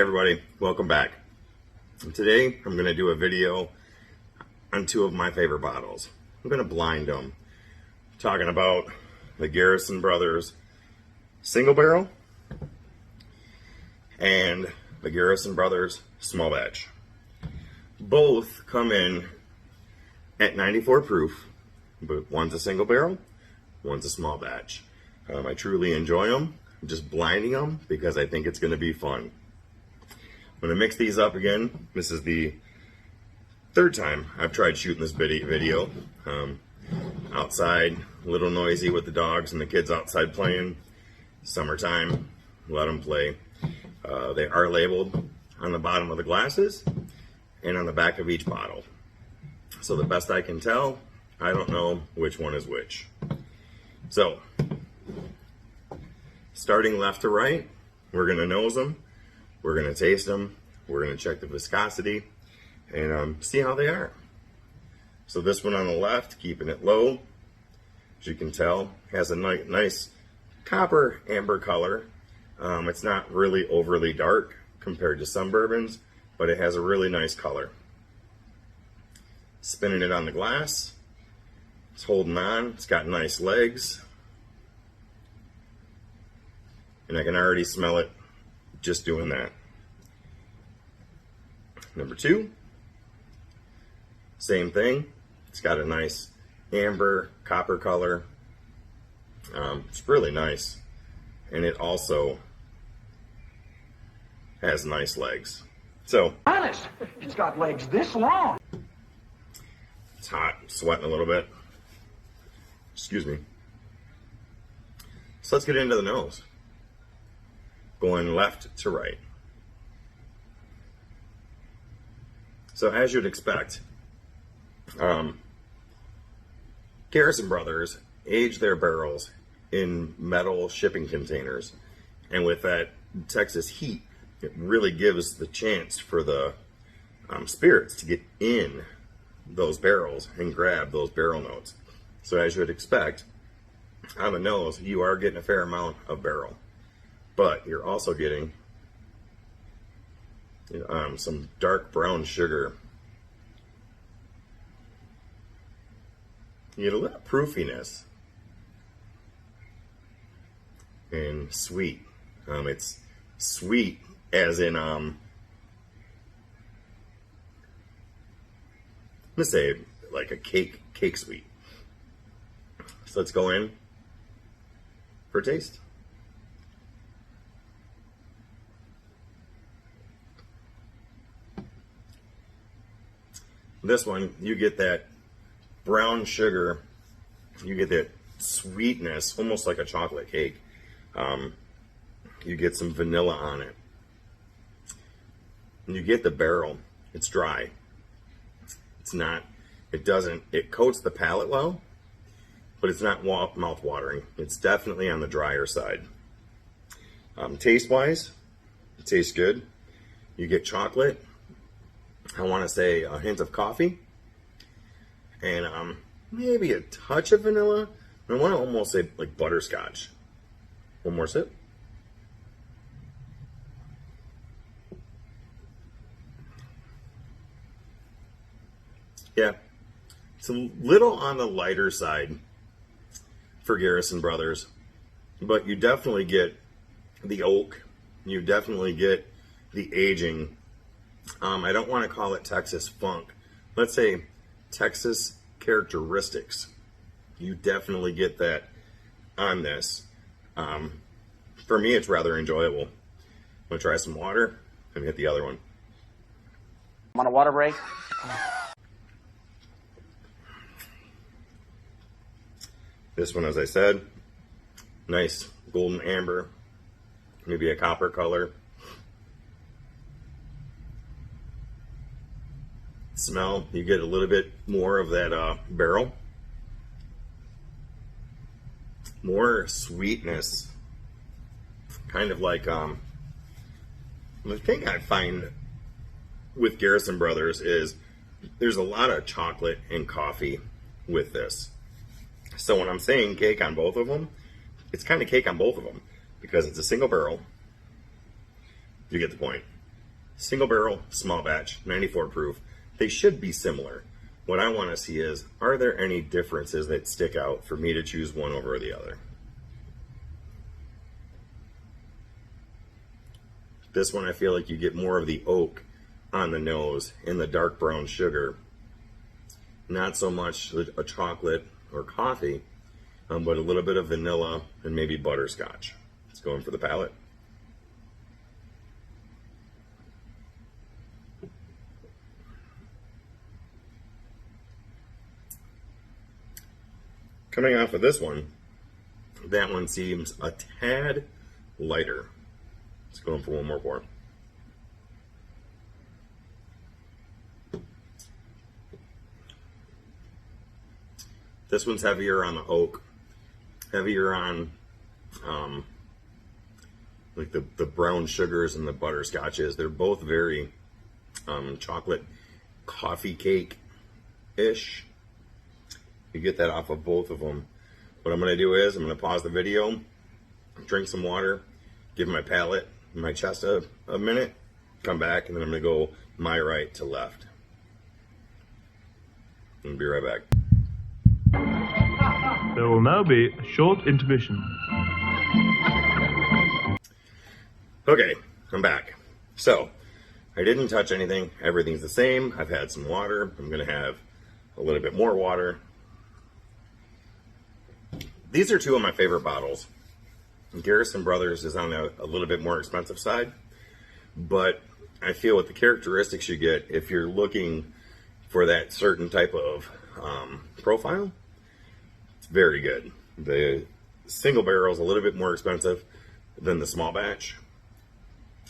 everybody, welcome back. Today I'm going to do a video on two of my favorite bottles. I'm going to blind them. Talking about the Garrison Brothers Single Barrel and the Garrison Brothers Small Batch. Both come in at 94 proof, but one's a single barrel, one's a small batch. I truly enjoy them. I'm just blinding them because I think it's going to be fun. I'm going to mix these up again. This is the third time I've tried shooting this video. Outside, a little noisy with the dogs and the kids outside playing. Summertime, let them play. They are labeled on the bottom of the glasses and on the back of each bottle. So the best I can tell, I don't know which one is which. So, starting left to right, we're going to nose them. We're going to taste them, we're going to check the viscosity, and see how they are. So this one on the left, keeping it low, as you can tell, has a nice copper amber color. It's not really overly dark compared to some bourbons, but it has a really nice color. Spinning it on the glass, it's holding on, it's got nice legs, and I can already smell it just doing that. Number two, same thing. It's got a nice amber copper color. It's really nice, and it also has nice legs. So honest, it's got legs this long. It's hot, sweating a little bit. Excuse me. So let's get into the nose. Going left to right. So as you'd expect, Garrison Brothers age their barrels in metal shipping containers. And with that Texas heat, it really gives the chance for the spirits to get in those barrels and grab those barrel notes. So as you would expect, on the nose, you are getting a fair amount of barrel. But you're also getting some dark brown sugar. You get a little proofiness and sweet. It's sweet as in let's say like a cake sweet. So let's go in for a taste. This one, you get that brown sugar, you get that sweetness, almost like a chocolate cake. You get some vanilla on it. And you get the barrel. It's dry. It coats the palate well, but it's not mouth-watering. It's definitely on the drier side. Taste-wise, it tastes good. You get chocolate. I want to say a hint of coffee, and maybe a touch of vanilla. I want to almost say like butterscotch. One more sip. Yeah, it's a little on the lighter side for Garrison Brothers, but you definitely get the oak. You definitely get the aging. I don't want to call it Texas funk. Let's say Texas characteristics. You definitely get that on this. For me, it's rather enjoyable. I'm going to try some water and hit the other one. I'm on a water break. This one, as I said, nice golden amber, maybe a copper color. Smell, you get a little bit more of that barrel. More sweetness. Kind of like, the thing I find with Garrison Brothers is there's a lot of chocolate and coffee with this. So when I'm saying cake on both of them, it's kind of cake on both of them because it's a single barrel. You get the point. Single barrel, small batch, 94 proof. They should be similar. What I want to see is, are there any differences that stick out for me to choose one over the other? This one, I feel like you get more of the oak on the nose in the dark brown sugar. Not so much a chocolate or coffee, but a little bit of vanilla and maybe butterscotch. It's going for the palate. Coming off of this one, that one seems a tad lighter. Let's go in for one more pour. This one's heavier on the oak, heavier on like the brown sugars and the butterscotches. They're both very chocolate coffee cake-ish. You get that off of both of them. What I'm going to do is I'm going to pause the video, drink some water, give my palate, my chest a minute, come back, and then I'm going to go my right to left. And be right back. There will now be a short intermission. Okay, I'm back. So, I didn't touch anything. Everything's the same. I've had some water. I'm going to have a little bit more water. These are two of my favorite bottles. Garrison Brothers is on a little bit more expensive side, but I feel with the characteristics you get, if you're looking for that certain type of profile, it's very good. The single barrel is a little bit more expensive than the small batch,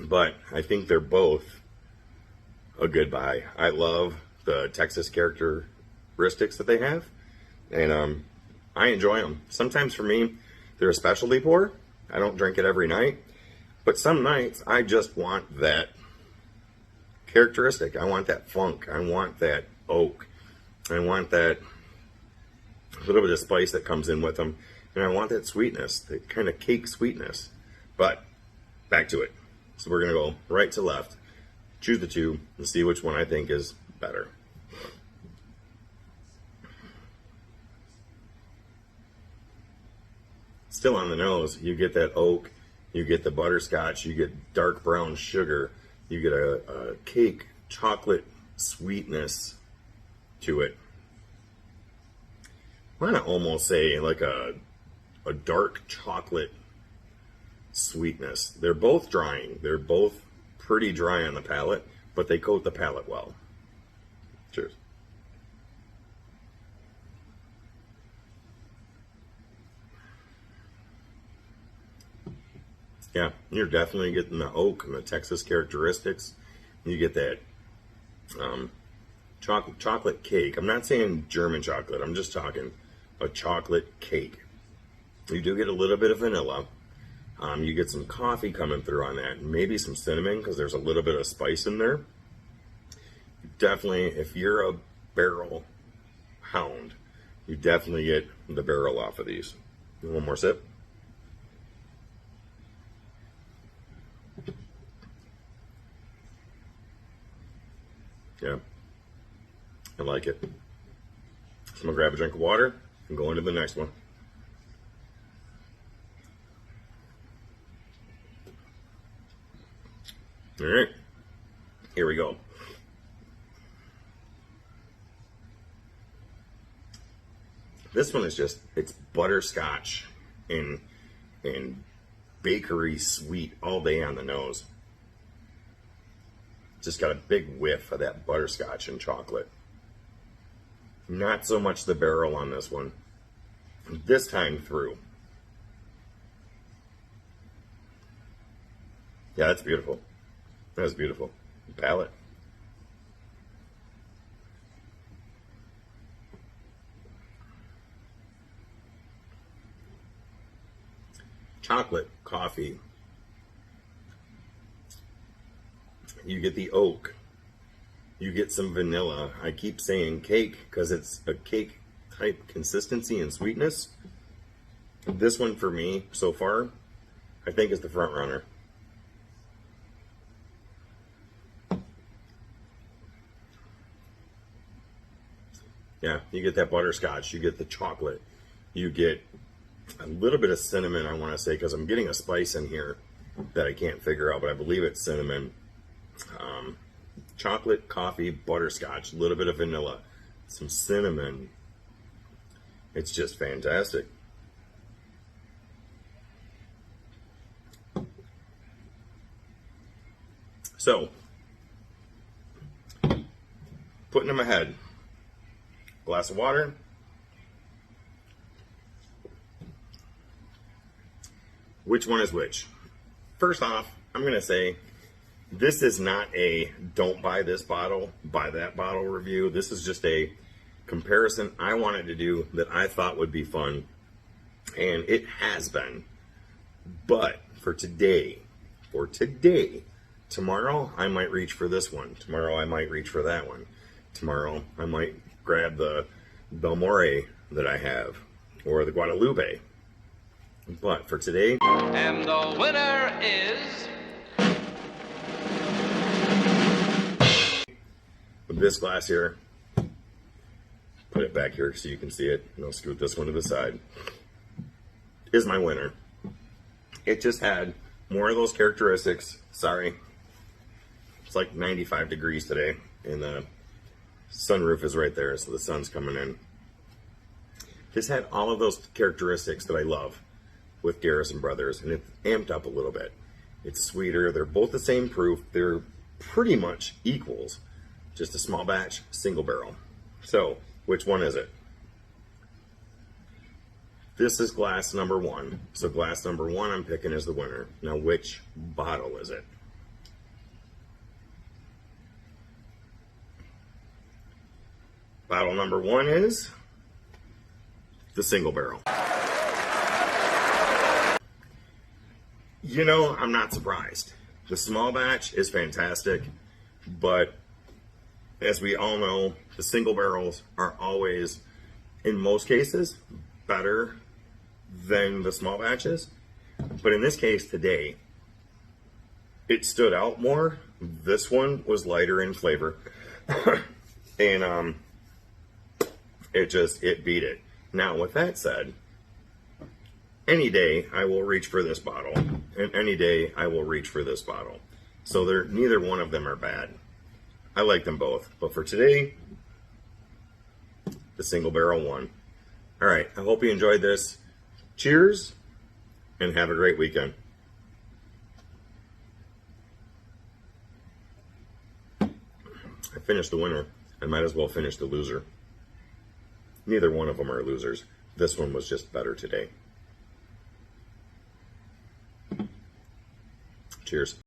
but I think they're both a good buy. I love the Texas characteristics that they have, and I enjoy them. Sometimes for me, they're a specialty pour. I don't drink it every night, but some nights I just want that characteristic. I want that funk. I want that oak. I want that little bit of spice that comes in with them, and I want that sweetness, that kind of cake sweetness. But back to it. So we're gonna go right to left, choose the two, and see which one I think is better. Still on the nose, you get that oak, you get the butterscotch, you get dark brown sugar, you get a cake chocolate sweetness to it. I want to almost say like a dark chocolate sweetness. They're both drying. They're both pretty dry on the palate, but they coat the palate well. Cheers. Yeah, you're definitely getting the oak and the Texas characteristics. You get that chocolate cake. I'm not saying German chocolate. I'm just talking a chocolate cake. You do get a little bit of vanilla. You get some coffee coming through on that. Maybe some cinnamon because there's a little bit of spice in there. Definitely, if you're a barrel hound, you definitely get the barrel off of these. One more sip. Yeah, I like it. So I'm gonna grab a drink of water and go into the next one. All right, here we go. This one is just, it's butterscotch and bakery sweet all day on the nose. Just got a big whiff of that butterscotch and chocolate. Not so much the barrel on this one. This time through. Yeah, that's beautiful. That's beautiful. Palate. Chocolate, coffee. You get the oak. You get some vanilla. I keep saying cake because it's a cake type consistency and sweetness. This one for me so far, I think is the front runner. Yeah, you get that butterscotch, you get the chocolate, you get a little bit of cinnamon, I want to say, because I'm getting a spice in here that I can't figure out, but I believe it's cinnamon. Chocolate, coffee, butterscotch, a little bit of vanilla, some cinnamon. It's just fantastic. So, putting them ahead. Glass of water. Which one is which? First off, I'm going to say this is not a don't buy this bottle, buy that bottle review. This is just a comparison I wanted to do that I thought would be fun. And it has been. But for today, tomorrow I might reach for this one. Tomorrow I might reach for that one. Tomorrow I might grab the Belmore that I have, or the Guadalupe. But for today, and the winner is... with this glass here, put it back here so you can see it, and I'll scoot this one to the side, is my winner. It just had more of those characteristics. Sorry, it's like 95 degrees today, and the sunroof is right there, so the sun's coming in. This had all of those characteristics that I love with Garrison Brothers, and it's amped up a little bit. It's sweeter. They're both the same proof. They're pretty much equals. Just a small batch, single barrel. So, which one is it? This is glass number one. So glass number one I'm picking as the winner. Now, which bottle is it? Bottle number one is the single barrel. You know, I'm not surprised. The small batch is fantastic, but as we all know, the single barrels are always, in most cases, better than the small batches. But in this case today, it stood out more. This one was lighter in flavor. And it beat it. Now, with that said, any day I will reach for this bottle, and any day I will reach for this bottle. So neither one of them are bad. I like them both, but for today, the single barrel won. All right, I hope you enjoyed this. Cheers, and have a great weekend. I finished the winner. I might as well finish the loser. Neither one of them are losers. This one was just better today. Cheers.